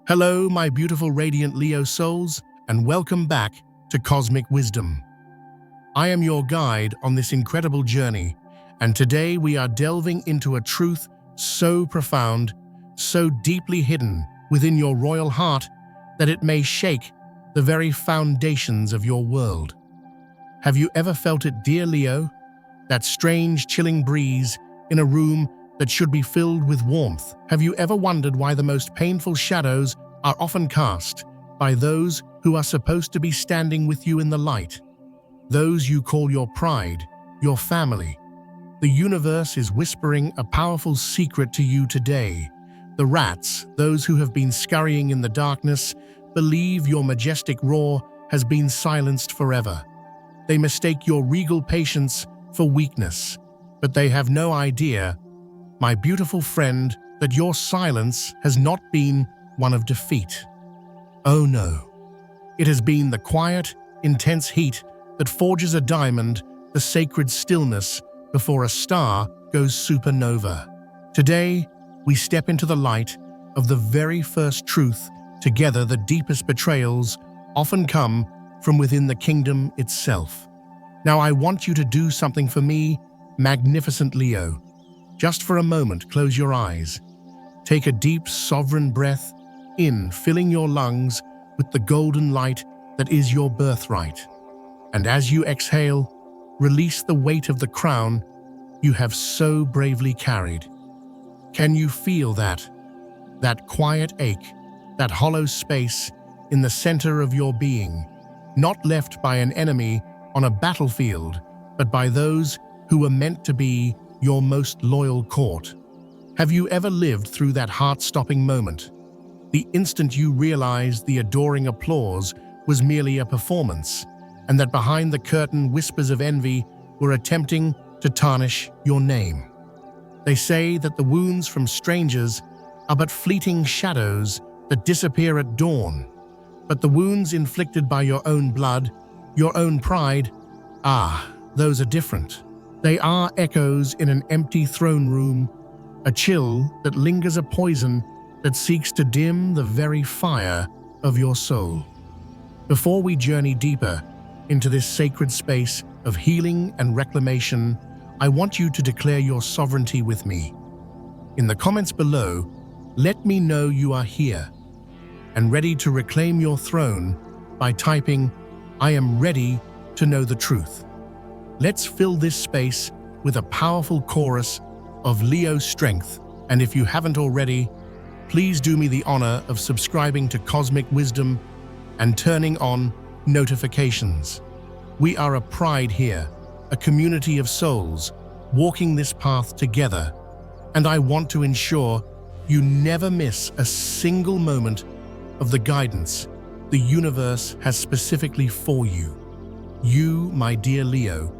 Hello, my beautiful radiant Leo souls, and welcome back to Cosmic Wisdom. I am your guide on this incredible journey, and today we are delving into a truth so profound, so deeply hidden within your royal heart that it may shake the very foundations of your world. Have you ever felt it, dear Leo? That strange, chilling breeze in a room that should be filled with warmth. Have you ever wondered why the most painful shadows are often cast by those who are supposed to be standing with you in the light? Those you call your pride, your family. The universe is whispering a powerful secret to you today. The rats, those who have been scurrying in the darkness, believe your majestic roar has been silenced forever. They mistake your regal patience for weakness, but they have no idea, my beautiful friend, that your silence has not been one of defeat. Oh no, it has been the quiet, intense heat that forges a diamond, the sacred stillness before a star goes supernova. Today, we step into the light of the very first truth. Together, the deepest betrayals often come from within the kingdom itself. Now, I want you to do something for me, magnificent Leo. Just for a moment, close your eyes. Take a deep, sovereign breath in, filling your lungs with the golden light that is your birthright. And as you exhale, release the weight of the crown you have so bravely carried. Can you feel that? That quiet ache, that hollow space in the center of your being, not left by an enemy on a battlefield, but by those who were meant to be your most loyal court. Have you ever lived through that heart-stopping moment? The instant you realized the adoring applause was merely a performance, and that behind the curtain whispers of envy were attempting to tarnish your name. They say that the wounds from strangers are but fleeting shadows that disappear at dawn, but the wounds inflicted by your own blood, your own pride, those are different. They are echoes in an empty throne room, a chill that lingers, a poison that seeks to dim the very fire of your soul. Before we journey deeper into this sacred space of healing and reclamation, I want you to declare your sovereignty with me. In the comments below, let me know you are here and ready to reclaim your throne by typing, "I am ready to know the truth." Let's fill this space with a powerful chorus of Leo strength, and if you haven't already, please do me the honor of subscribing to Cosmic Wisdom and turning on notifications. We are a pride here, a community of souls walking this path together, and I want to ensure you never miss a single moment of the guidance the universe has specifically for you. You, my dear Leo,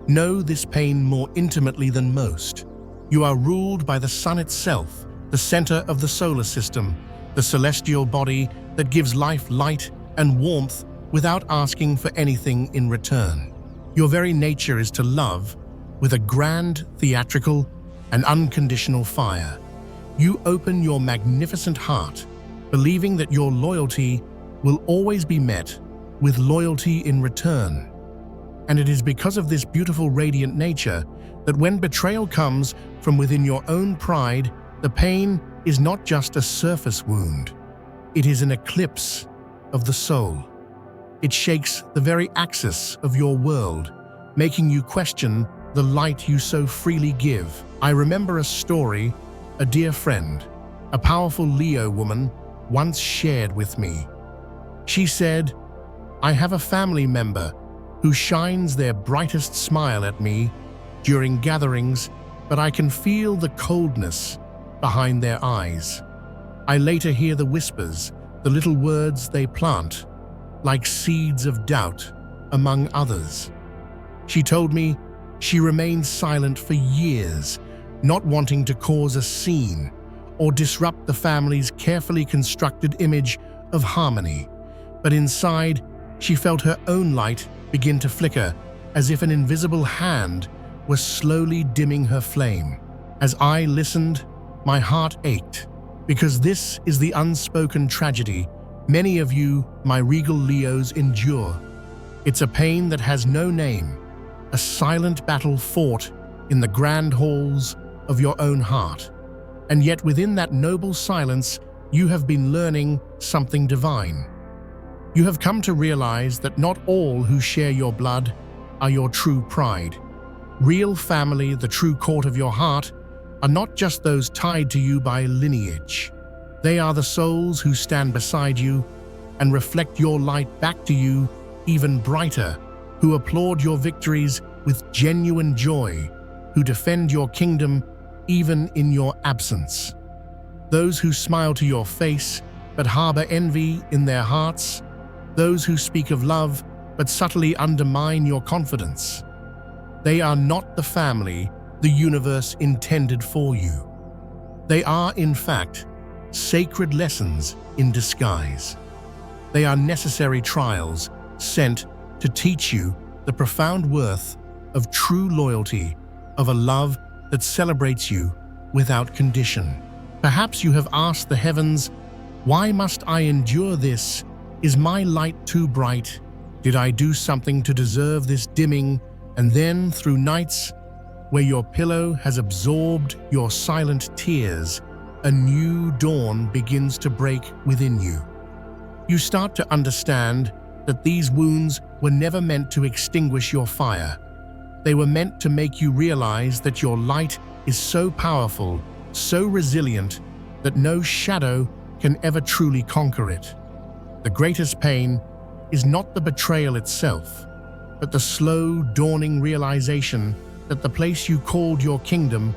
know this pain more intimately than most. You are ruled by the sun itself, the center of the solar system, the celestial body that gives life, light, and warmth without asking for anything in return. Your very nature is to love with a grand, theatrical, and unconditional fire. You open your magnificent heart, believing that your loyalty will always be met with loyalty in return. And it is because of this beautiful, radiant nature that when betrayal comes from within your own pride, the pain is not just a surface wound. It is an eclipse of the soul. It shakes the very axis of your world, making you question the light you so freely give. I remember a story a dear friend, a powerful Leo woman, once shared with me. She said, "I have a family member who shines their brightest smile at me during gatherings, but I can feel the coldness behind their eyes. I later hear the whispers, the little words they plant, like seeds of doubt among others." She told me she remained silent for years, not wanting to cause a scene or disrupt the family's carefully constructed image of harmony. But inside, she felt her own light begin to flicker, as if an invisible hand was slowly dimming her flame. As I listened, my heart ached, because this is the unspoken tragedy many of you, my regal Leos, endure. It's a pain that has no name, a silent battle fought in the grand halls of your own heart. And yet within that noble silence, you have been learning something divine. You have come to realize that not all who share your blood are your true pride. Real family, the true court of your heart, are not just those tied to you by lineage. They are the souls who stand beside you and reflect your light back to you even brighter, who applaud your victories with genuine joy, who defend your kingdom even in your absence. Those who smile to your face but harbor envy in their hearts. Those who speak of love but subtly undermine your confidence. They are not the family the universe intended for you. They are, in fact, sacred lessons in disguise. They are necessary trials sent to teach you the profound worth of true loyalty, of a love that celebrates you without condition. Perhaps you have asked the heavens, why must I endure this? Is my light too bright? Did I do something to deserve this dimming? And then, through nights where your pillow has absorbed your silent tears, a new dawn begins to break within you. You start to understand that these wounds were never meant to extinguish your fire. They were meant to make you realize that your light is so powerful, so resilient, that no shadow can ever truly conquer it. The greatest pain is not the betrayal itself, but the slow, dawning realization that the place you called your kingdom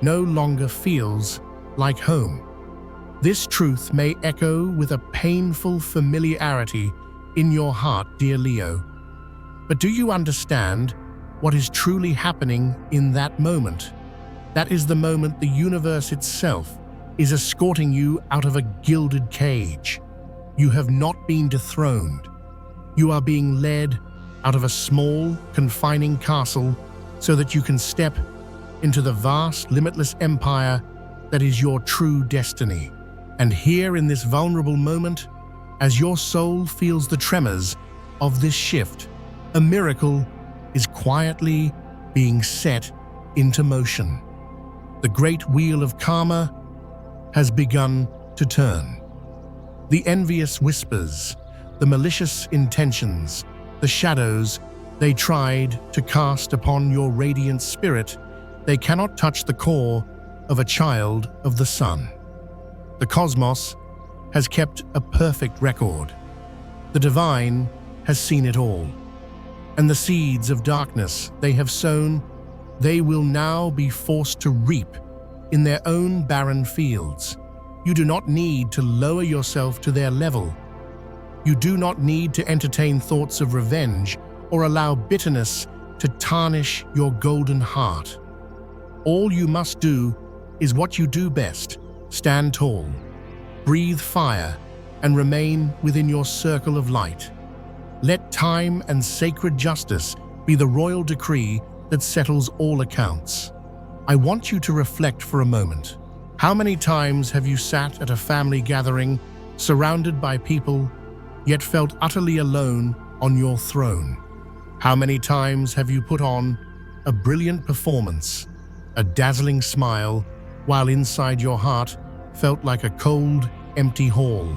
no longer feels like home. This truth may echo with a painful familiarity in your heart, dear Leo. But do you understand what is truly happening in that moment? That is the moment the universe itself is escorting you out of a gilded cage. You have not been dethroned. You are being led out of a small, confining castle so that you can step into the vast, limitless empire that is your true destiny. And here in this vulnerable moment, as your soul feels the tremors of this shift, a miracle is quietly being set into motion. The great wheel of karma has begun to turn. The envious whispers, the malicious intentions, the shadows they tried to cast upon your radiant spirit, they cannot touch the core of a child of the sun. The cosmos has kept a perfect record. The divine has seen it all. And the seeds of darkness they have sown, they will now be forced to reap in their own barren fields. You do not need to lower yourself to their level. You do not need to entertain thoughts of revenge or allow bitterness to tarnish your golden heart. All you must do is what you do best: stand tall, breathe fire, and remain within your circle of light. Let time and sacred justice be the royal decree that settles all accounts. I want you to reflect for a moment. How many times have you sat at a family gathering, surrounded by people, yet felt utterly alone on your throne? How many times have you put on a brilliant performance, a dazzling smile, while inside your heart felt like a cold, empty hall?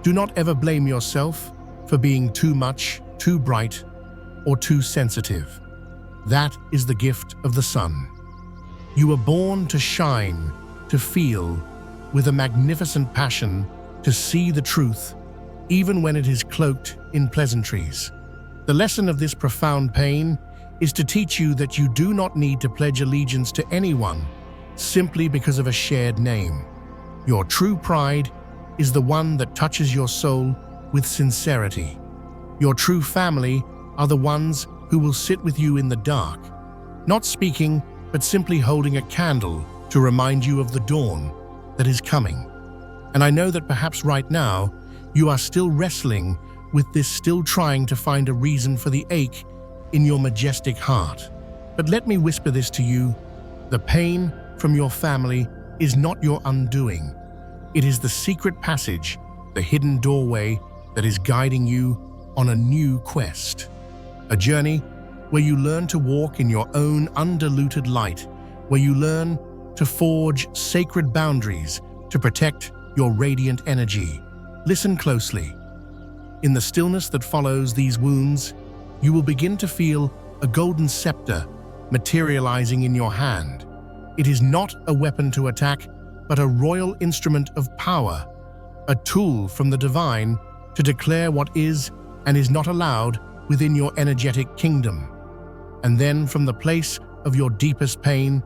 Do not ever blame yourself for being too much, too bright, or too sensitive. That is the gift of the sun. You were born to shine, to feel, with a magnificent passion, to see the truth, even when it is cloaked in pleasantries. The lesson of this profound pain is to teach you that you do not need to pledge allegiance to anyone simply because of a shared name. Your true pride is the one that touches your soul with sincerity. Your true family are the ones who will sit with you in the dark, not speaking, but simply holding a candle to remind you of the dawn that is coming. And I know that perhaps right now, you are still wrestling with this, still trying to find a reason for the ache in your majestic heart. But let me whisper this to you: the pain from your family is not your undoing. It is the secret passage, the hidden doorway that is guiding you on a new quest. A journey where you learn to walk in your own undiluted light, where you learn to forge sacred boundaries to protect your radiant energy. Listen closely. In the stillness that follows these wounds, you will begin to feel a golden scepter materializing in your hand. It is not a weapon to attack, but a royal instrument of power, a tool from the divine to declare what is and is not allowed within your energetic kingdom. And then, from the place of your deepest pain,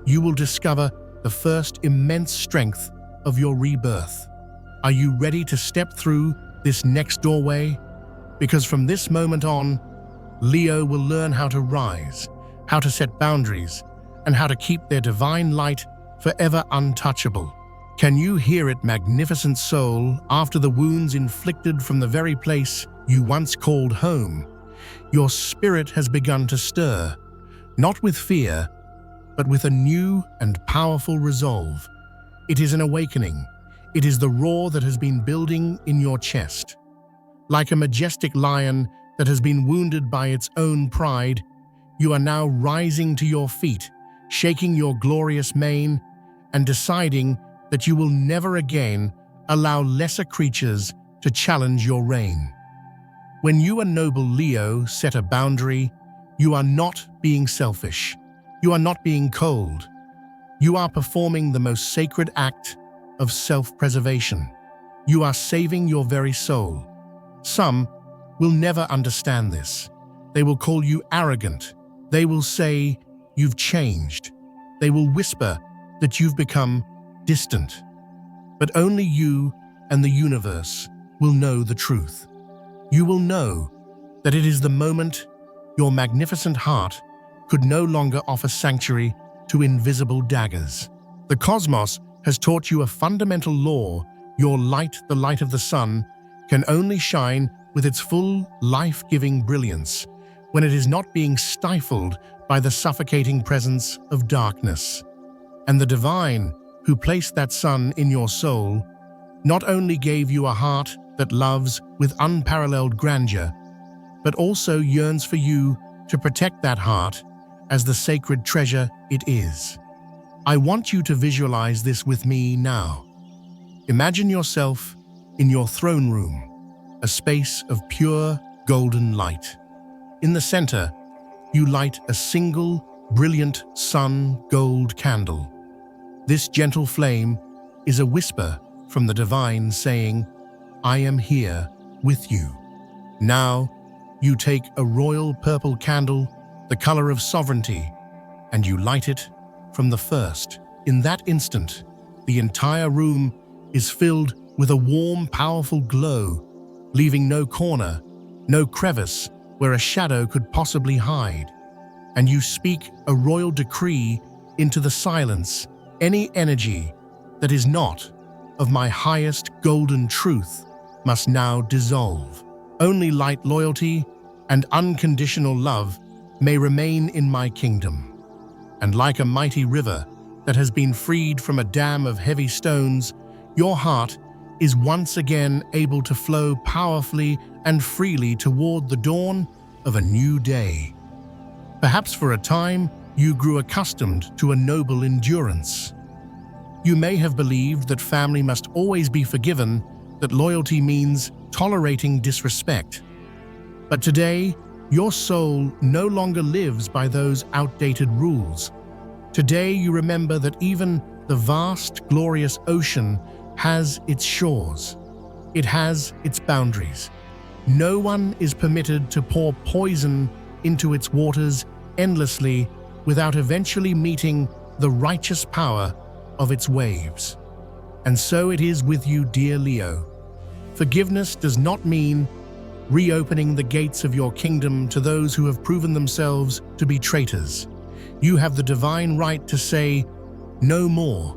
you will discover the first immense strength of your rebirth. Are you ready to step through this next doorway? Because from this moment on, Leo will learn how to rise, how to set boundaries, and how to keep their divine light forever untouchable. Can you hear it, magnificent soul, after the wounds inflicted from the very place you once called home? Your spirit has begun to stir, not with fear, but with a new and powerful resolve. It is an awakening. It is the roar that has been building in your chest. Like a majestic lion that has been wounded by its own pride, you are now rising to your feet, shaking your glorious mane, and deciding that you will never again allow lesser creatures to challenge your reign. When you, a noble Leo, set a boundary, you are not being selfish. You are not being cold. You are performing the most sacred act of self-preservation. You are saving your very soul. Some will never understand this. They will call you arrogant. They will say you've changed. They will whisper that you've become distant. But only you and the universe will know the truth. You will know that it is the moment your magnificent heart could no longer offer sanctuary to invisible daggers. The cosmos has taught you a fundamental law: your light, the light of the sun, can only shine with its full, life-giving brilliance when it is not being stifled by the suffocating presence of darkness. And the divine, who placed that sun in your soul, not only gave you a heart that loves with unparalleled grandeur, but also yearns for you to protect that heart as the sacred treasure it is. I want you to visualize this with me now. Imagine yourself in your throne room, a space of pure golden light. In the center, you light a single, brilliant sun gold candle. This gentle flame is a whisper from the divine saying, "I am here with you." Now, you take a royal purple candle, the color of sovereignty, and you light it from the first. In that instant, the entire room is filled with a warm, powerful glow, leaving no corner, no crevice where a shadow could possibly hide. And you speak a royal decree into the silence: any energy that is not of my highest golden truth must now dissolve. Only light, loyalty, and unconditional love may remain in my kingdom. And like a mighty river that has been freed from a dam of heavy stones, your heart is once again able to flow powerfully and freely toward the dawn of a new day. Perhaps for a time, you grew accustomed to a noble endurance. You may have believed that family must always be forgiven, that loyalty means tolerating disrespect. But today, your soul no longer lives by those outdated rules. Today, you remember that even the vast, glorious ocean has its shores. It has its boundaries. No one is permitted to pour poison into its waters endlessly without eventually meeting the righteous power of its waves. And so it is with you, dear Leo. Forgiveness does not mean reopening the gates of your kingdom to those who have proven themselves to be traitors. You have the divine right to say, "No more."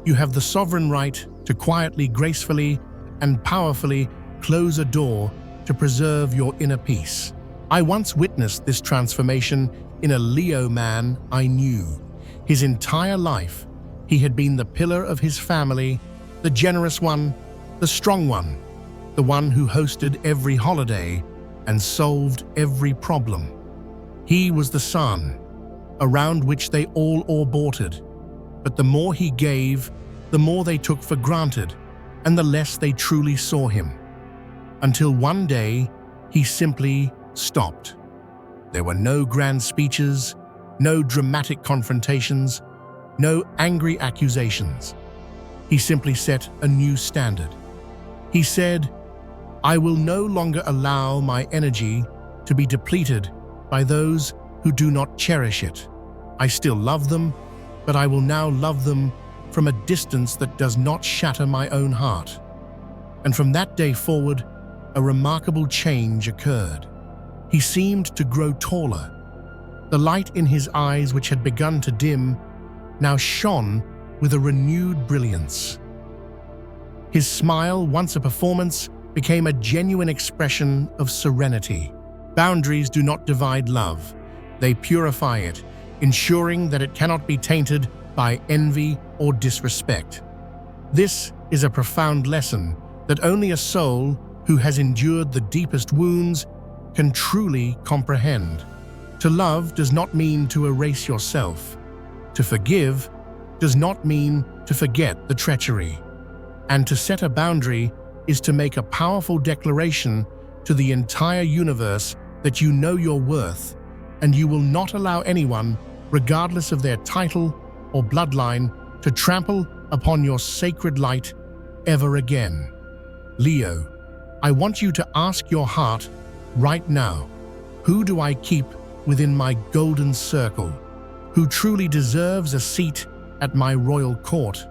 You have the sovereign right to quietly, gracefully, and powerfully close a door to preserve your inner peace. I once witnessed this transformation in a Leo man I knew. His entire life, he had been the pillar of his family, the generous one, the strong one, the one who hosted every holiday and solved every problem. He was the sun, around which they all orbited, but the more he gave, the more they took for granted, and the less they truly saw him. Until one day, he simply stopped. There were no grand speeches, no dramatic confrontations, no angry accusations. He simply set a new standard. He said, "I will no longer allow my energy to be depleted by those who do not cherish it. I still love them, but I will now love them from a distance that does not shatter my own heart." And from that day forward, a remarkable change occurred. He seemed to grow taller. The light in his eyes, which had begun to dim, now shone with a renewed brilliance. His smile, once a performance, became a genuine expression of serenity. Boundaries do not divide love. They purify it, ensuring that it cannot be tainted by envy or disrespect. This is a profound lesson that only a soul who has endured the deepest wounds can truly comprehend. To love does not mean to erase yourself. To forgive does not mean to forget the treachery. And to set a boundary is to make a powerful declaration to the entire universe that you know your worth, and you will not allow anyone, regardless of their title or bloodline, to trample upon your sacred light ever again. Leo, I want you to ask your heart right now, who do I keep within my golden circle? Who truly deserves a seat at my royal court?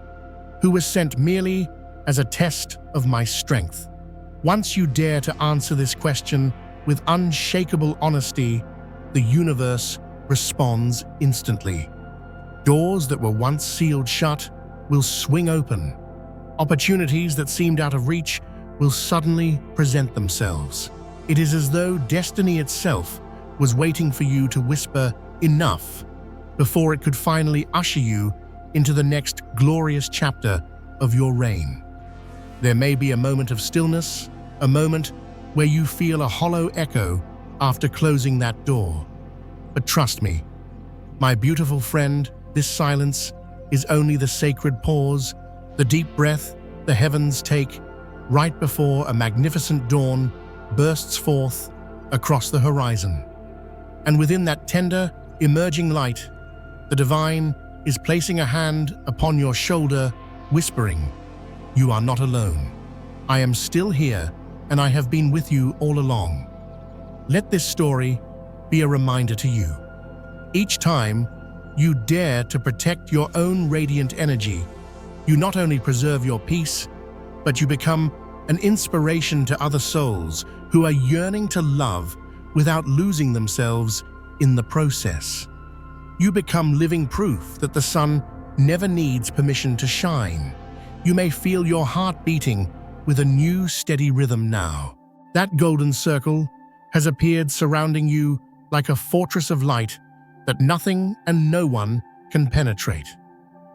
Who was sent merely as a test of my strength? Once you dare to answer this question with unshakable honesty, the universe responds instantly. Doors that were once sealed shut will swing open. Opportunities that seemed out of reach will suddenly present themselves. It is as though destiny itself was waiting for you to whisper enough before it could finally usher you into the next glorious chapter of your reign. There may be a moment of stillness, a moment where you feel a hollow echo after closing that door. But trust me, my beautiful friend, this silence is only the sacred pause, the deep breath the heavens take right before a magnificent dawn bursts forth across the horizon. And within that tender, emerging light, the divine is placing a hand upon your shoulder, whispering, "You are not alone. I am still here, and I have been with you all along." Let this story be a reminder to you. Each time you dare to protect your own radiant energy, you not only preserve your peace, but you become an inspiration to other souls who are yearning to love without losing themselves in the process. You become living proof that the sun never needs permission to shine. You may feel your heart beating with a new steady rhythm now. That golden circle has appeared surrounding you like a fortress of light that nothing and no one can penetrate.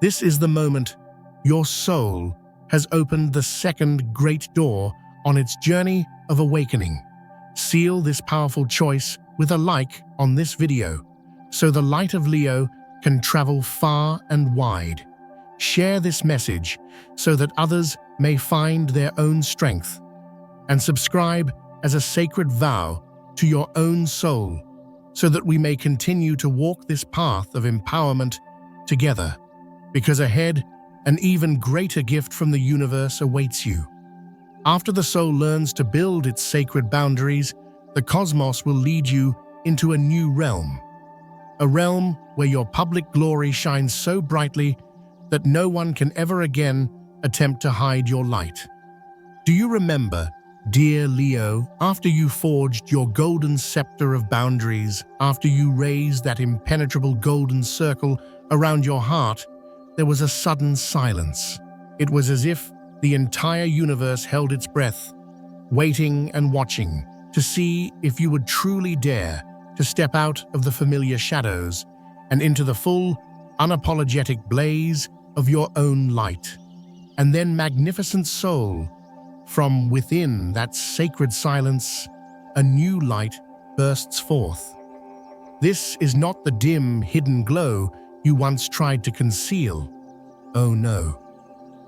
This is the moment your soul has opened the second great door on its journey of awakening. Seal this powerful choice with a like on this video, so the light of Leo can travel far and wide. Share this message so that others may find their own strength. And subscribe as a sacred vow to your own soul, so that we may continue to walk this path of empowerment together, because ahead, an even greater gift from the universe awaits you. After the soul learns to build its sacred boundaries, the cosmos will lead you into a new realm. A realm where your public glory shines so brightly that no one can ever again attempt to hide your light. Do you remember, dear Leo, after you forged your golden scepter of boundaries, after you raised that impenetrable golden circle around your heart, there was a sudden silence. It was as if the entire universe held its breath, waiting and watching to see if you would truly dare to step out of the familiar shadows and into the full, unapologetic blaze of your own light. And then, magnificent soul, from within that sacred silence, a new light bursts forth. This is not the dim, hidden glow you once tried to conceal. Oh no.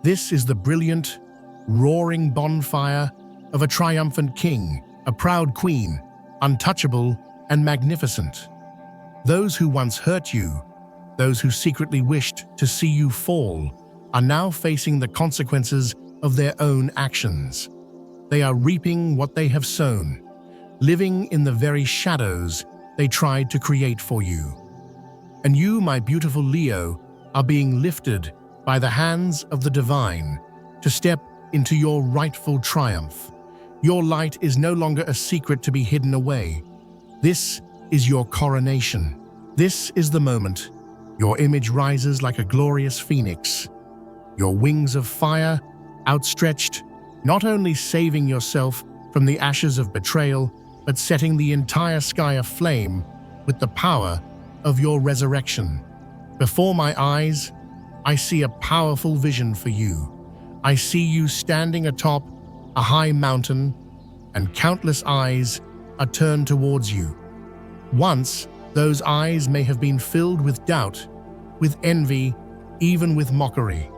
This is the brilliant, roaring bonfire of a triumphant king, a proud queen, untouchable and magnificent. Those who once hurt you, those who secretly wished to see you fall, are now facing the consequences of their own actions. They are reaping what they have sown, living in the very shadows they tried to create for you. And you, my beautiful Leo, are being lifted by the hands of the divine to step into your rightful triumph. Your light is no longer a secret to be hidden away. This is your coronation. This is the moment. Your image rises like a glorious phoenix, your wings of fire outstretched, not only saving yourself from the ashes of betrayal, but setting the entire sky aflame with the power of your resurrection. Before my eyes, I see a powerful vision for you. I see you standing atop a high mountain, and countless eyes are turned towards you. Once, those eyes may have been filled with doubt, with envy, even with mockery.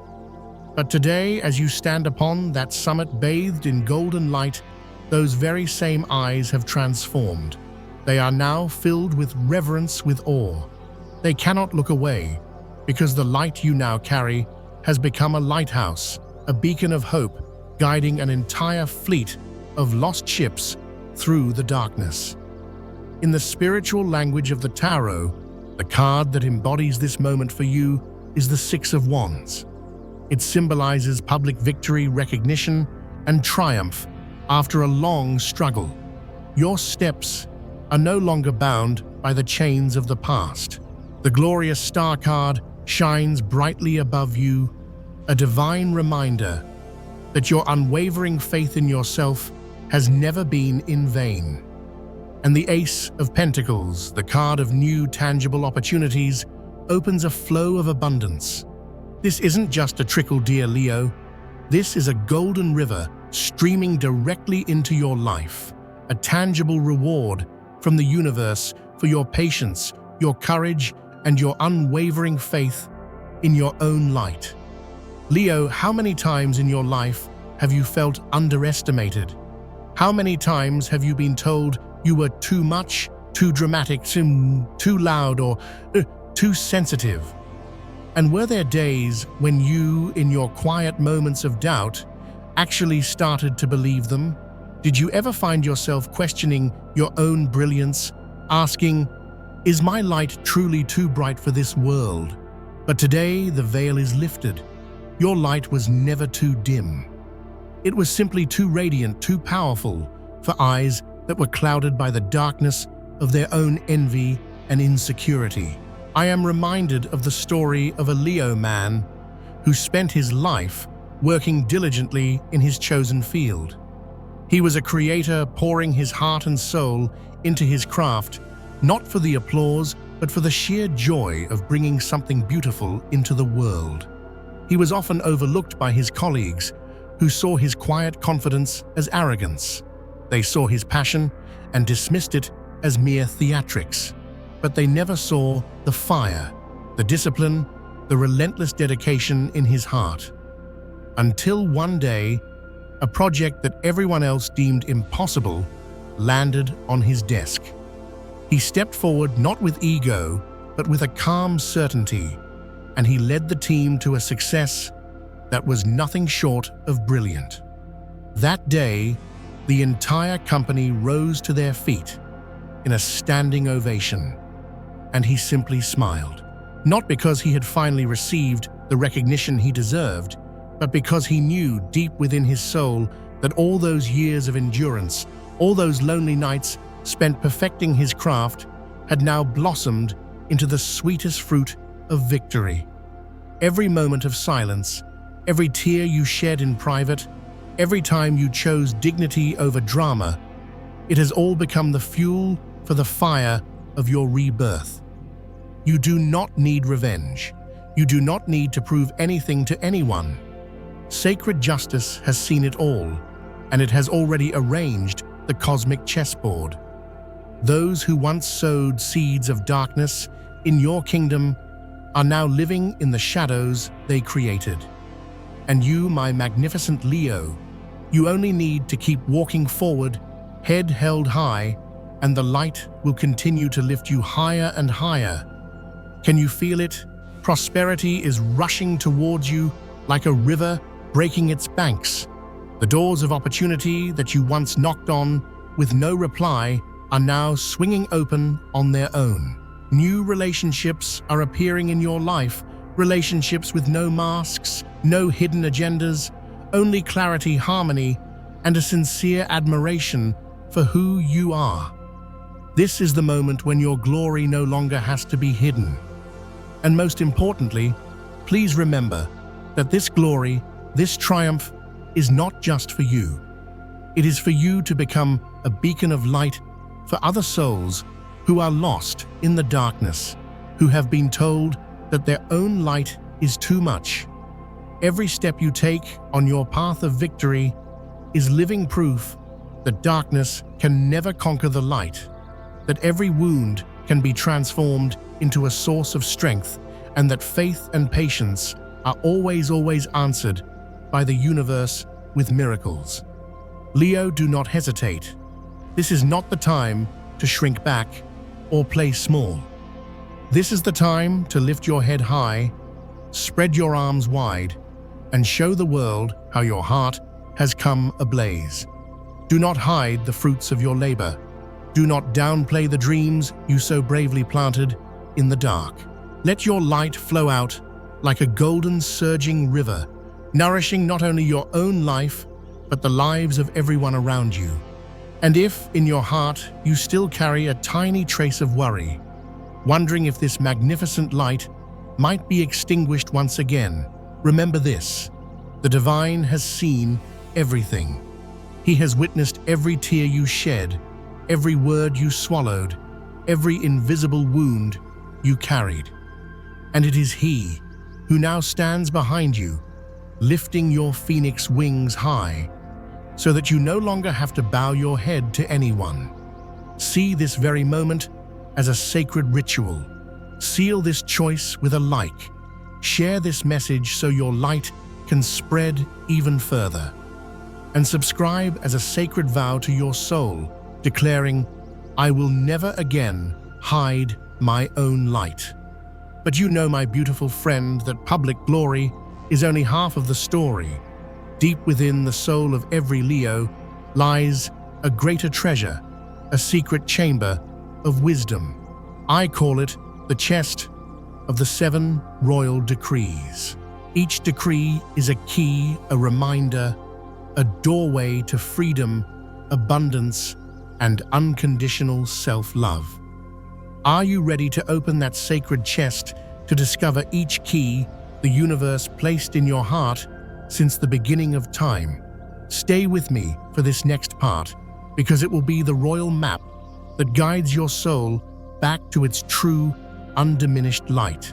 But today, as you stand upon that summit bathed in golden light, those very same eyes have transformed. They are now filled with reverence, with awe. They cannot look away, because the light you now carry has become a lighthouse, a beacon of hope, guiding an entire fleet of lost ships through the darkness. In the spiritual language of the tarot, the card that embodies this moment for you is the Six of Wands. It symbolizes public victory, recognition, and triumph after a long struggle. Your steps are no longer bound by the chains of the past. The glorious star card shines brightly above you, a divine reminder that your unwavering faith in yourself has never been in vain. And the Ace of Pentacles, the card of new tangible opportunities, opens a flow of abundance. This isn't just a trickle, dear Leo. This is a golden river streaming directly into your life, a tangible reward from the universe for your patience, your courage, and your unwavering faith in your own light. Leo, how many times in your life have you felt underestimated? How many times have you been told you were too much, too dramatic, too loud, or too sensitive? And were there days when you, in your quiet moments of doubt, actually started to believe them? Did you ever find yourself questioning your own brilliance, asking, "Is my light truly too bright for this world?" But today, the veil is lifted. Your light was never too dim. It was simply too radiant, too powerful for eyes that were clouded by the darkness of their own envy and insecurity. I am reminded of the story of a Leo man who spent his life working diligently in his chosen field. He was a creator, pouring his heart and soul into his craft, not for the applause, but for the sheer joy of bringing something beautiful into the world. He was often overlooked by his colleagues, who saw his quiet confidence as arrogance. They saw his passion and dismissed it as mere theatrics. But they never saw the fire, the discipline, the relentless dedication in his heart. Until one day, a project that everyone else deemed impossible landed on his desk. He stepped forward not with ego, but with a calm certainty, and he led the team to a success that was nothing short of brilliant. That day, the entire company rose to their feet in a standing ovation, and he simply smiled. Not because he had finally received the recognition he deserved, but because he knew deep within his soul that all those years of endurance, all those lonely nights spent perfecting his craft, had now blossomed into the sweetest fruit of victory. Every moment of silence, every tear you shed in private, every time you chose dignity over drama, it has all become the fuel for the fire of your rebirth. You do not need revenge. You do not need to prove anything to anyone. Sacred justice has seen it all, and it has already arranged the cosmic chessboard. Those who once sowed seeds of darkness in your kingdom are now living in the shadows they created. And you, my magnificent Leo, you only need to keep walking forward, head held high, and the light will continue to lift you higher and higher. Can you feel it? Prosperity is rushing towards you like a river breaking its banks. The doors of opportunity that you once knocked on with no reply are now swinging open on their own. New relationships are appearing in your life, relationships with no masks, no hidden agendas, only clarity, harmony, and a sincere admiration for who you are. This is the moment when your glory no longer has to be hidden. And most importantly, please remember that this glory, this triumph, is not just for you. It is for you to become a beacon of light for other souls who are lost in the darkness, who have been told that their own light is too much. Every step you take on your path of victory is living proof that darkness can never conquer the light, that every wound can be transformed into a source of strength, and that faith and patience are always answered by the universe with miracles. Leo, do not hesitate. This is not the time to shrink back or play small. This is the time to lift your head high, spread your arms wide, and show the world how your heart has come ablaze. Do not hide the fruits of your labor. Do not downplay the dreams you so bravely planted in the dark. Let your light flow out like a golden surging river, nourishing not only your own life, but the lives of everyone around you. And if, in your heart, you still carry a tiny trace of worry, wondering if this magnificent light might be extinguished once again, remember this: the divine has seen everything. He has witnessed every tear you shed, every word you swallowed, every invisible wound you carried. And it is He who now stands behind you, lifting your phoenix wings high, so that you no longer have to bow your head to anyone. See this very moment as a sacred ritual. Seal this choice with a like. Share this message so your light can spread even further. And subscribe as a sacred vow to your soul, declaring, "I will never again hide my own light." But you know, my beautiful friend, that public glory is only half of the story. Deep within the soul of every Leo lies a greater treasure, a secret chamber of wisdom. I call it the chest of the 7 royal decrees. Each decree is a key, a reminder, a doorway to freedom, abundance, and unconditional self-love. Are you ready to open that sacred chest to discover each key the universe placed in your heart since the beginning of time? Stay with me for this next part, because it will be the royal map that guides your soul back to its true, undiminished light.